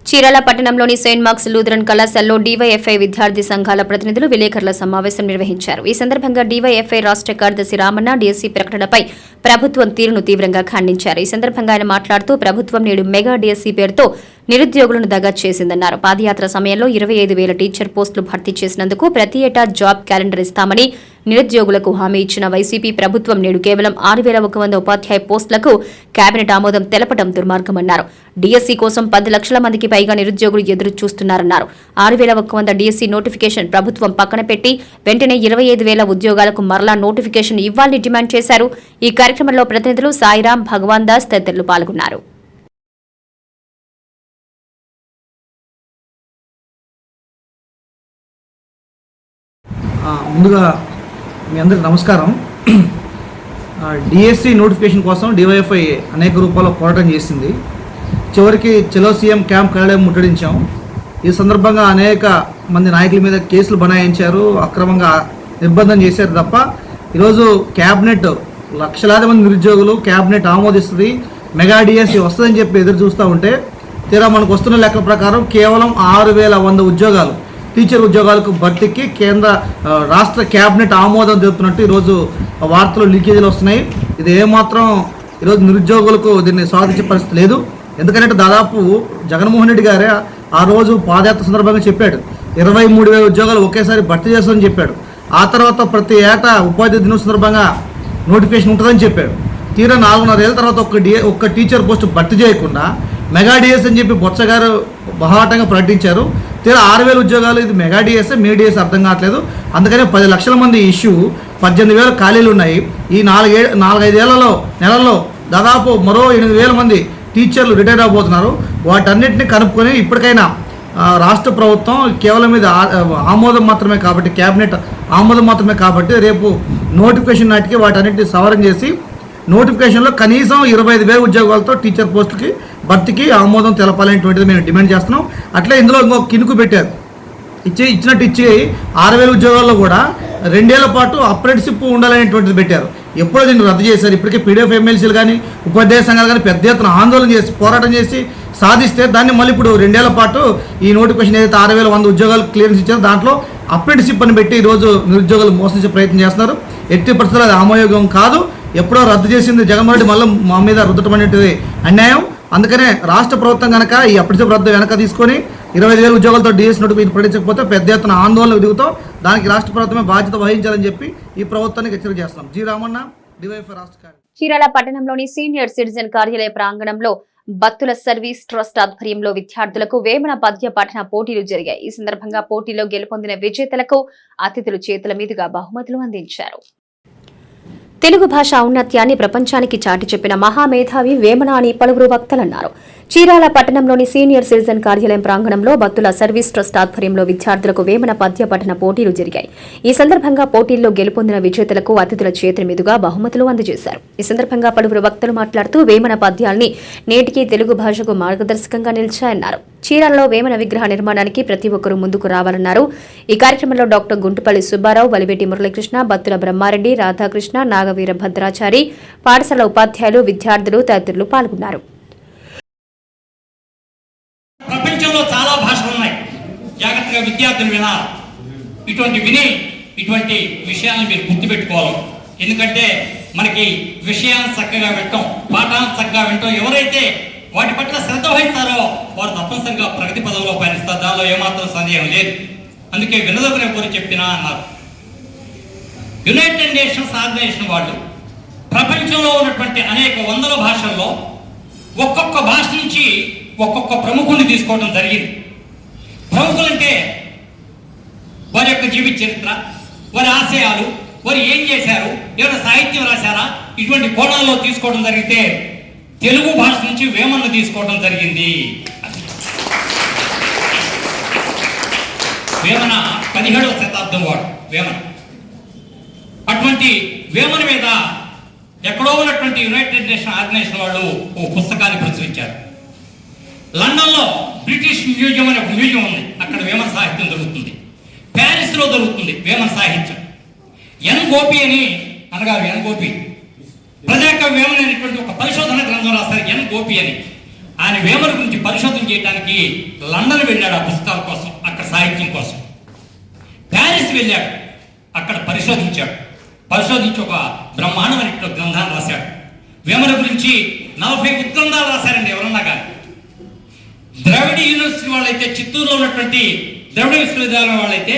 A: చీరాల పట్టణంలోని సెయింట్ మార్క్స్ లూథరన్ కళాశాలలో డీవైఎఫ్ఐ విద్యార్థి సంఘాల ప్రతినిధులు విలేకరుల సమావేశం నిర్వహించారు. ఈ సందర్భంగా డీవైఎఫ్ఐ రాష్ట్ర కార్యదర్శి రామన్న డీఎస్సీ ప్రకటనపై ప్రభుత్వం తీరును తీవ్రంగా ఖండించారు. ఈ సందర్భంగా ఆయన మాట్లాడుతూ ప్రభుత్వం నేడు మెగా డీఎస్సీ పేరుతో నిరుద్యోగులను దగా చేసిందన్నారు. పాదయాత్ర సమయంలో 25,000 టీచర్ పోస్టులు భర్తీ చేసినందుకు ప్రతి ఏటా జాబ్ క్యాలెండర్ ఇస్తామని నిరుద్యోగులకు హామీ ఇచ్చిన వైసీపీ ప్రభుత్వం నేడు కేవలం 6,100 ఉపాధ్యాయ పోస్టులకు కేబినెట్ ఆమోదం తెలపడం దుర్మార్గమన్నారు. డీఎస్సీ కోసం 10 లక్షల మందికి పైగా నిరుద్యోగులు ఎదురు చూస్తున్నారన్నారు. 6,100 డీఎస్సీ నోటిఫికేషన్ ప్రభుత్వం పక్కన పెట్టి వెంటనే 25,000 ఉద్యోగాలకు మరలా నోటిఫికేషన్ ఇవ్వాలని డిమాండ్ చేశారు. ఈ కార్యక్రమంలో ప్రతినిధులు సాయిరాం, భగవాన్ దాస్ తదితరులు పాల్గొన్నారు.
I: ముందుగా మీ అందరికి నమస్కారం. డిఎస్సి నోటిఫికేషన్ కోసం డివైఎఫ్ఐ అనేక రూపాల్లో పోరాటం చేసింది. చివరికి చెలో సీఎం క్యాంప్ కార్యాలయం ముట్టడించాం. ఈ సందర్భంగా అనేక మంది నాయకుల మీద కేసులు బనాయించారు, అక్రమంగా నిర్బంధం చేశారు తప్ప ఈరోజు క్యాబినెట్ లక్షలాది మంది నిరుద్యోగులు క్యాబినెట్ ఆమోదిస్తుంది, మెగా డిఎస్సి వస్తుందని చెప్పి ఎదురు చూస్తూ ఉంటే తీరా మనకు వస్తున్న లెక్కల ప్రకారం కేవలం 6,100 ఉద్యోగాలు టీచర్ ఉద్యోగాలకు భర్తీకి రాష్ట్ర క్యాబినెట్ ఆమోదం తెలుపుతున్నట్టు ఈరోజు వార్తలు లీకేజీలు వస్తున్నాయి. ఇది ఏమాత్రం ఈరోజు నిరుద్యోగులకు దీన్ని స్వాగతించే పరిస్థితి లేదు. ఎందుకంటే దాదాపు జగన్మోహన్ రెడ్డి గారే ఆ రోజు పాదయాత్ర సందర్భంగా చెప్పాడు 23,000 ఉద్యోగాలు ఒకేసారి భర్తీ చేస్తామని చెప్పాడు. ఆ తర్వాత ప్రతి ఏటా ఉపాధ్యాయ దినం సందర్భంగా నోటిఫికేషన్ ఉంటుందని చెప్పాడు. తీరా 4.5 ఏళ్ళ తర్వాత ఒక్క టీచర్ పోస్టు భర్తీ చేయకుండా మెగా డిఎస్ అని చెప్పి బొత్స గారు బహాటంగా ప్రకటించారు. తీరా 6,000 ఉద్యోగాలు, ఇది మెగా డిఎస్ మే డిఎస్ అర్థం కావట్లేదు. అందుకనే 10 లక్షల మంది ఇష్యూ, 18,000 ఖాళీలు ఉన్నాయి. ఈ 4-5 నెలల్లో దాదాపు మరో 8,000 మంది టీచర్లు రిటైర్ అవబోతున్నారు. వాటన్నిటిని కనుక్కొని ఇప్పటికైనా రాష్ట్ర ప్రభుత్వం కేవలం మీద ఆమోదం మాత్రమే కాబట్టి, క్యాబినెట్ ఆమోదం మాత్రమే కాబట్టి రేపు నోటిఫికేషన్ నాటికి వాటన్నిటిని సవరణ చేసి నోటిఫికేషన్లో కనీసం 25,000 ఉద్యోగాలతో టీచర్ పోస్టులకి భర్తీకి ఆమోదం తెలపాలనేటువంటిది మేము డిమాండ్ చేస్తున్నాం. అట్లే ఇందులో ఇంకొక కినుకు పెట్టారు, ఇచ్చినట్టు 6,000 ఉద్యోగాల్లో కూడా 2 ఏళ్ల పాటు అప్రెంటిస్షిప్ ఉండాలనేటువంటిది పెట్టారు. ఎప్పుడో దీన్ని రద్దు చేశారు. ఇప్పటికే పీడీఎఫ్ ఎమ్మెల్సీలు కానీ ఉపాధ్యాయ సంఘాలు కానీ పెద్ద ఎత్తున ఆందోళన చేసి పోరాటం చేసి సాధిస్తే దాన్ని మళ్ళీ ఇప్పుడు 2 ఏళ్ల పాటు ఈ నోటిఫికేషన్ ఏదైతే 6,100 ఉద్యోగాలు క్లియరెన్స్ ఇచ్చారో దాంట్లో అప్రెంటిస్షిప్ అని పెట్టి ఈరోజు నిరుద్యోగులు మోసించే ప్రయత్నం చేస్తున్నారు. ఎట్టి పరిస్థితుల్లో అది ఆమోయోగం కాదు. ఎప్పుడో రద్దు చేసింది జగన్మోహన్ రెడ్డి మళ్ళీ మా మీద రుద్దటం అనేటిది అన్యాయం. అందుకనే రాష్ట్ర ప్రభుత్వం కనుక ఈ అప్రెంటిస్షిప్ రద్దు వెనక తీసుకొని 25,000 ఉద్యోగాలతో డిఎస్ నోటిఫికేషన్ ప్రకటించకపోతే పెద్ద ఎత్తున ఆందోళన దిగుతాం. దానికి రాష్ట్ర ప్రభుత్వమే బాధ్యత వహించాలని చెప్పి ఈ ప్రభుత్వానికి హెచ్చరిక చేస్తాం. జి రామన్న, డివైఎఫ్ఐ రాష్ట్ర కార్యదర్శి.
A: చీరాల పట్టణంలోని సీనియర్ సిటిజన్ కార్యాలయ ప్రాంగణంలో బత్తుల సర్వీస్ ట్రస్ట్ ఆధ్వర్యంలో విద్యార్థులకు వేమన పద్య పఠన పోటీలు జరిగాయి. ఈ సందర్భంగా పోటీలో గెలుపొందిన విజేతలకు అతిథులు చేతుల మీదుగా బహుమతులు అందించారు. తెలుగు భాష ఔన్నత్యాన్ని ప్రపంచానికి చాటి చెప్పిన మహామేధావి వేమన అని పలువురు వక్తలన్నారు. చీరాల పట్టణంలోని సీనియర్ సిటిజన్ కార్యాలయం ప్రాంగణంలో బత్తుల సర్వీస్ ట్రస్ట్ ఆధ్వర్యంలో విద్యార్థులకు వేమన పద్య పఠన పోటీలు జరిగాయి. ఈ సందర్భంగా పోటీల్లో గెలుపొందిన విజేతలకు అతిథుల చేతుల మీదుగా బహుమతులు అందజేశారు. ఈ సందర్భంగా పలువురు వక్తలు మాట్లాడుతూ వేమన పద్యాల్ని నేటికి తెలుగు భాషకు మార్గదర్శకంగా నిలిచాయన్నారు. చీరాలలో వేమన విగ్రహ నిర్మాణానికి ప్రతి ఒక్కరూ ముందుకు రావాలన్నారు. ఈ కార్యక్రమంలో డాక్టర్ గుంటుపల్లి సుబ్బారావు, వలివేటి మురళీకృష్ణ, బత్తుల బ్రహ్మారెడ్డి, రాధాకృష్ణ, నాగవీర భద్రాచారి, పాఠశాల ఉపాధ్యాయులు, విద్యార్థులు తదితరులు పాల్గొన్నారు.
J: ప్రపంచంలో చాలా భాషలు ఉన్నాయి, జాగ్రత్తగా విద్యార్థులు వినాలి. ఇటువంటి విషయాలను మీరు గుర్తుపెట్టుకోవాలి. ఎందుకంటే మనకి విషయాలను చక్కగా వింటాం, పాఠాలను చక్కగా వింటాం. ఎవరైతే వాటి పట్ల శ్రద్ధ వహిస్తారో వారు తప్పనిసరిగా ప్రగతి పదంలో పయనిస్తారు. దానిలో ఏమాత్రం సందేహం లేదు. అందుకే వినదగిన కోరి చెప్పినా అన్నారు. యునైటెడ్ నేషన్స్ ఆర్గనైజేషన్ వాళ్ళు ప్రపంచంలో ఉన్నటువంటి అనేక వందల భాషల్లో ఒక్కొక్క భాష నుంచి ఒక్కొక్క ప్రముఖుని తీసుకోవడం జరిగింది. ప్రముఖులంటే వారి యొక్క జీవిత చరిత్ర, వారి ఆశయాలు, వారు ఏం చేశారు, ఏమైనా సాహిత్యం రాశారా, ఇటువంటి కోణాల్లో తీసుకోవడం జరిగితే తెలుగు భాష నుంచి వేమన్ను తీసుకోవడం జరిగింది. వేమన 17వ శతాబ్దం వాడు వేమన. అటువంటి వేమన మీద ఎక్కడో ఉన్నటువంటి యునైటెడ్ నేషన్ ఆర్గనైజేషన్ వాళ్ళు ఓ పుస్తకాన్ని ప్రచురించారు. లండన్లో బ్రిటిష్ మ్యూజియం అనే ఒక మ్యూజియం ఉంది, అక్కడ వేమన సాహిత్యం దొరుకుతుంది. ప్యారిస్లో దొరుకుతుంది వేమన సాహిత్యం. ఎన్ గోపి అని అనగారు, ఎన్ గోపి ప్రజాకవి వేమన అనేటువంటి ఒక పరిశోధన గ్రంథం రాస్తారు ఎన్ గోపి అని. ఆయన వేమన గురించి పరిశోధన చేయడానికి లండన్ వెళ్ళాడు ఆ పుస్తకాల కోసం, అక్కడ సాహిత్యం కోసం. ప్యారిస్ వెళ్ళాడు, అక్కడ పరిశోధించాడు. పరిశోధించి ఒక బ్రహ్మాండమైనటువంటి గ్రంథాన్ని రాశాడు. వేమన గురించి 40 ఉత్కందాలు రాశారండి ఎవరన్నా కానీ. ద్రవిడ యూనివర్సిటీ వాళ్ళైతే, చిత్తూరులో ఉన్నటువంటి ద్రవిడ విశ్వవిద్యాలయం వాళ్ళైతే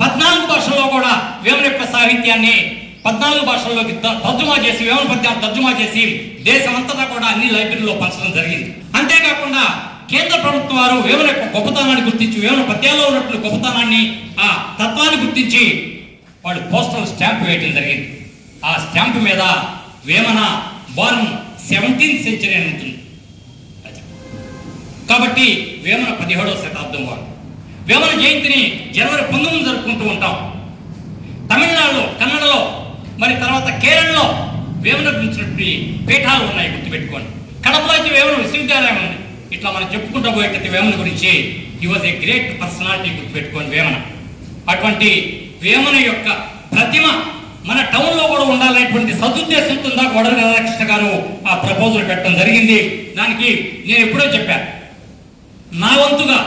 J: 14 భాషల్లో కూడా వేమన యొక్క సాహిత్యాన్ని 14 భాషల్లోకి తర్జుమా చేసి, వేమన పద్యాన్ని తర్జుమా చేసి దేశమంతటా కూడా అన్ని లైబ్రరీలో పంచడం జరిగింది. అంతేకాకుండా కేంద్ర ప్రభుత్వం వారు వేమన యొక్క గొప్పతనాన్ని గుర్తించి, వేమన పద్యాల్లో ఉన్నటువంటి గొప్పతనాన్ని, ఆ తత్వాన్ని గుర్తించి వాళ్ళు పోస్టల్ స్టాంప్ వేయడం జరిగింది. ఆ స్టాంప్ మీద వేమన బోర్న్ 17th సెంచరీ అని ఉంటుంది. కాబట్టి వేమన 17వ శతాబ్దం వాడు. వేమన జయంతిని జనవరి 19 జరుపుకుంటూ ఉంటాం. తమిళనాడులో, కన్నడలో, మరి తర్వాత కేరళలో వేమన గురించినటువంటి పీఠాలు ఉన్నాయి, గుర్తుపెట్టుకోండి. కడపలో అయితే వేమన విశ్వవిద్యాలయం ఉంది. ఇట్లా మనం చెప్పుకుంటూ పోయేటట్టు వేమన గురించి he was a great personality, గుర్తుపెట్టుకోండి వేమన. అటువంటి వేమన యొక్క ప్రతిమ మన టౌన్లో కూడా ఉండాలనేటువంటి సదుద్దేశంతో దాకా వడల రాధాకృష్ణ గారు ఆ ప్రపోజల్ పెట్టడం జరిగింది. దానికి నేను ఎప్పుడో చెప్పాను, నా వంతుగా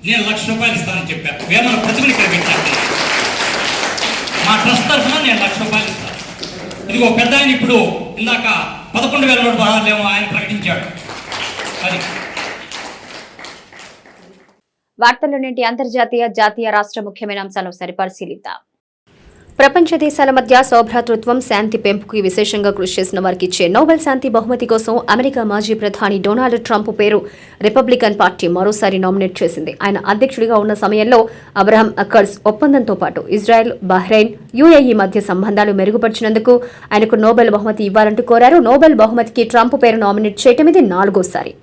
J: నేను ₹1,00,000 ఇస్తానని చెప్పాను. వేమన ప్రతిమని ఇక్కడ పెట్టాను. మా ట్రస్ట్ తరఫున నేను ₹1,00,000 ఇస్తాను. ఇదిగో పెద్ద ఆయన ఇప్పుడు ఇందాక 11,116 ఆయన ప్రకటించాడు. అది
A: వార్తల్లో నుండి అంతర్జాతీయ, జాతీయ, రాష్ట్ర ముఖ్యమైన అంశాలను సరిపరిశీలిద్దాం. ప్రపంచ దేశాల మధ్య సౌభ్రాతృత్వం, శాంతి పెంపుకి విశేషంగా కృషి చేసిన వారికి ఇచ్చే నోబెల్ శాంతి బహుమతి కోసం అమెరికా మాజీ ప్రధాని డొనాల్డ్ ట్రంప్ పేరు రిపబ్లికన్ పార్టీ మరోసారి నామినేట్ చేసింది. ఆయన అధ్యక్షుడిగా ఉన్న సమయంలో అబ్రహం అకార్డ్స్ ఒప్పందంతో పాటు ఇజ్రాయెల్, బహ్రెయిన్, యుఏఈ మధ్య సంబంధాలు మెరుగుపరిచినందుకు ఆయనకు నోబెల్ బహుమతి ఇవ్వాలంటూ కోరారు. నోబెల్ బహుమతికి ట్రంప్ పేరు నామినేట్ చేయటం ఇది 4వసారి.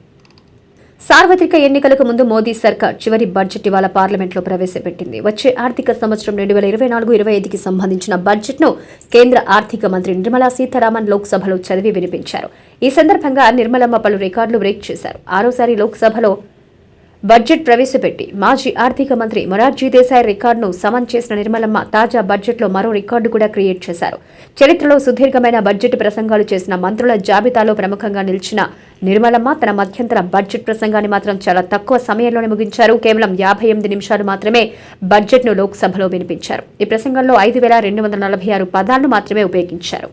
A: సార్వత్రిక ఎన్నికలకు ముందు మోదీ సర్కార్ చివరి బడ్జెట్ ఇవాళ పార్లమెంట్లో ప్రవేశపెట్టింది. వచ్చే ఆర్థిక సంవత్సరం 2024-25కి సంబంధించిన బడ్జెట్ను కేంద్ర ఆర్థిక మంత్రి నిర్మలా సీతారామన్ లోక్సభలో చదివి వినిపించారు. ఈ సందర్భంగా నిర్మలమ్మ పలు రికార్డులు బ్రేక్ చేశారు. 6వసారి లోక్సభలో బడ్జెట్ ప్రవేశపెట్టి మాజీ ఆర్థిక మంత్రి మొరార్జీ దేశాయ్ రికార్డును సమన్ చేసిన నిర్మలమ్మ తాజా బడ్జెట్లో మరో రికార్డు కూడా క్రియేట్ చేశారు. చరిత్రలో సుదీర్ఘమైన బడ్జెట్ ప్రసంగాలు చేసిన మంత్రుల జాబితాలో ప్రముఖంగా నిలిచిన నిర్మలమ్మ తన మధ్యంతర బడ్జెట్ ప్రసంగాన్ని మాత్రం చాలా తక్కువ సమయంలోనే ముగించారు. కేవలం 58 నిమిషాలు మాత్రమే బడ్జెట్ను లోక్సభలో వినిపించారు. ఈ ప్రసంగంలో 5,246 పదాలను మాత్రమే ఉపయోగించారు.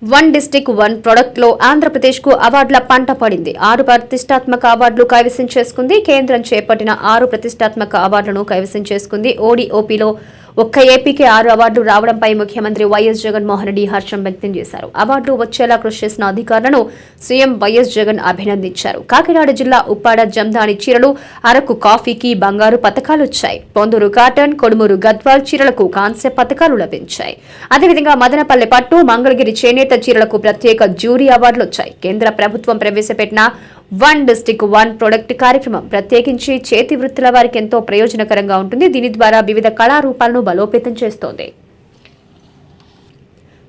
A: వన్ డిస్టిక్ వన్ ప్రొడక్ట్ లో ఆంధ్రప్రదేశ్ కు అవార్డుల పంట పడింది. 6 ప్రతిష్టాత్మక అవార్డులు కైవసం చేసుకుంది. కేంద్రం చేపట్టిన 6 ప్రతిష్టాత్మక అవార్డులను కైవసం చేసుకుంది. ఓడిఓపీలో ఒక్క ఏపీకి 6 అవార్డులు రావడంపై ముఖ్యమంత్రి వైఎస్ జగన్మోహన్ రెడ్డి హర్షం వ్యక్తం చేశారు. అవార్డులు వచ్చేలా కృషి చేసిన అధికారులను సీఎం వైఎస్ జగన్ అభినందించారు. కాకినాడ జిల్లా ఉప్పాడ జందాని చీరలు, అరకు కాఫీకి బంగారు పతకాలు వచ్చాయి. పొందూరు కాటన్, కొడుమూరు గద్వాల్ చీరలకు కాంస్య పతకాలు లభించాయి. అదేవిధంగా మదనపల్లె పట్టు, మంగళగిరి చేనేత చీరలకు ప్రత్యేక జ్యూరీ అవార్డులు వచ్చాయి. కేంద్ర ప్రభుత్వం ప్రవేశపెట్టిన వన్ డిస్టిక్ వన్ ప్రొడక్ట్ కార్యక్రమం ప్రత్యేకించి చేతి వృత్తుల వారికి ఎంతో ప్రయోజనకరంగా ఉంటుంది. దీని ద్వారా వివిధ కళారూపాలను బలోపేతం చేస్తోంది.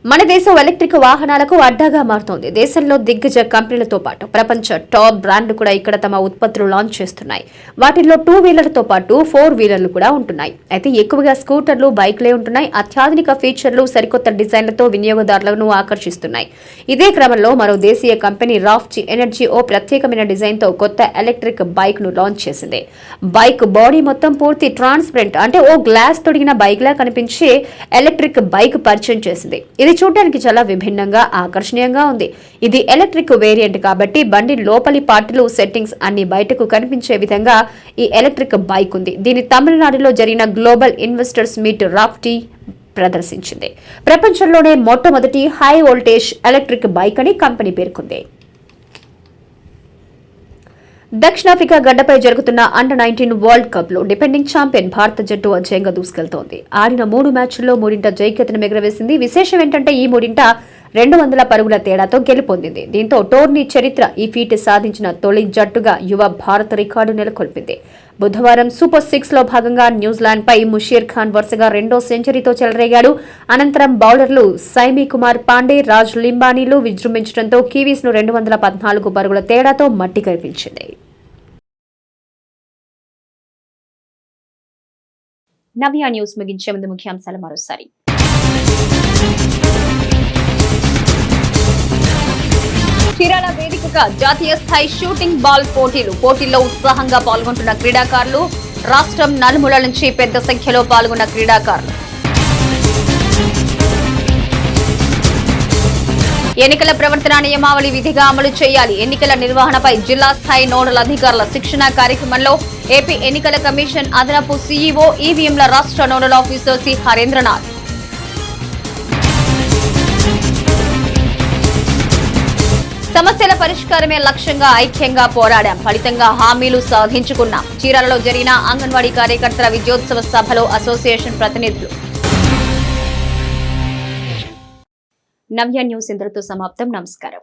A: మన దేశం ఎలక్ట్రిక్ వాహనాలకు అడ్డాగా మారుతోంది. దేశంలో దిగ్గజ కంపెనీలతో పాటు ప్రపంచ టాప్ బ్రాండ్లు కూడా ఇక్కడ తమ ఉత్పత్తులు లాంచ్ చేస్తున్నాయి. వాటిల్లో 2 వీలర్లతో పాటు 4 వీలర్లు కూడా ఉంటున్నాయి. అయితే ఎక్కువగా స్కూటర్లు, బైక్లే ఉంటున్నాయి. అత్యాధునిక ఫీచర్లు, సరికొత్త డిజైన్లతో వినియోగదారులను ఆకర్షిస్తున్నాయి. ఇదే క్రమంలో మరో దేశీయ కంపెనీ రాఫ్ట్ ఎనర్జీ ఓ ప్రత్యేకమైన డిజైన్తో కొత్త ఎలక్ట్రిక్ బైక్ ను లాంచ్ చేసింది. బైక్ బాడీ మొత్తం పూర్తి ట్రాన్స్పరెంట్, అంటే ఓ గ్లాస్ తొడిగిన బైక్ లా కనిపించే ఎలక్ట్రిక్ బైక్ పరిచయం చేసింది. ఇది చూడడానికి చాలా విభిన్నంగా, ఆకర్షణీయంగా ఉంది. ఇది ఎలక్ట్రిక్ వేరియంట్ కాబట్టి బండి లోపలి పార్టులు, సెట్టింగ్స్ అన్ని బయటకు కనిపించే విధంగా ఈ ఎలక్ట్రిక్ బైక్ ఉంది. దీని తమిళనాడులో జరిగిన గ్లోబల్ ఇన్వెస్టర్స్ మీట్ రాఫ్టీ ప్రదర్శించింది. ప్రపంచంలోనే మొట్టమొదటి హై వోల్టేజ్ ఎలక్ట్రిక్ బైక్ అని కంపెనీ పేర్కొంది. దక్షిణాఫ్రికా గడ్డపై జరుగుతున్న అండర్-19 వరల్డ్ కప్ లో డిపెండింగ్ ఛాంపియన్ భారత జట్టు అజయంగా దూసుకెళ్తోంది. ఆడిన 3 మ్యాచ్ల్లో 3 జైకేతను ఎగురవేసింది. విశేషం ఏంటంటే ఈ 3 200 పరుగుల తేడాతో గెలుపొందింది. దీంతో టోర్నీ చరిత్ర ఈ ఫీట్ సాధించిన తొలి జట్టుగా యువ భారత రికార్డు నెలకొల్పింది. బుధవారం సూపర్ 6 లో భాగంగా న్యూజిలాండ్ పై ముషీర్ ఖాన్ వరుసగా 2వ సెంచరీతో చెలరేగాడు. అనంతరం బౌలర్లు సైమీ కుమార్ పాండే, రాజ్ లింబానీలు విజృంభించడంతో కివీస్ ను 214 పరుగుల తేడాతో మట్టి కనిపించింది. నవ్య న్యూస్ ముగించే ముందు ముఖ్యాంశాలు మరోసారి. చీరాల వేదికగా జాతీయ స్థాయి షూటింగ్ బాల్ పోటీల్లో ఉత్సాహంగా పాల్గొంటున్న క్రీడాకారులు. రాష్ట్రం నలుమూల నుంచి పెద్ద సంఖ్యలో పాల్గొన్న క్రీడాకారులు. ఎన్నికల ప్రవర్తన నియమావళి విధిగా అమలు చేయాలి. ఎన్నికల నిర్వహణపై జిల్లా స్థాయి నోడల్ అధికారుల శిక్షణ కార్యక్రమంలో ఏపీ ఎన్నికల కమిషన్ అదనపు సీఈఓ ఈవీఎంల రాష్ట్ర నోడల్ ఆఫీసర్ సి హరేంద్రనాథ్. సమస్యల పరిష్కారమే లక్ష్యంగా ఐక్యంగా పోరాడాం. ఫలితంగా హామీలు సాధించుకున్నాం. చీరాలలో జరిగిన అంగన్వాడీ కార్యకర్తల విజయోత్సవ సభలో అసోసియేషన్ ప్రతినిధులు. నవ్య న్యూస్ ఇంతటితో సమాప్తం. నమస్కారం.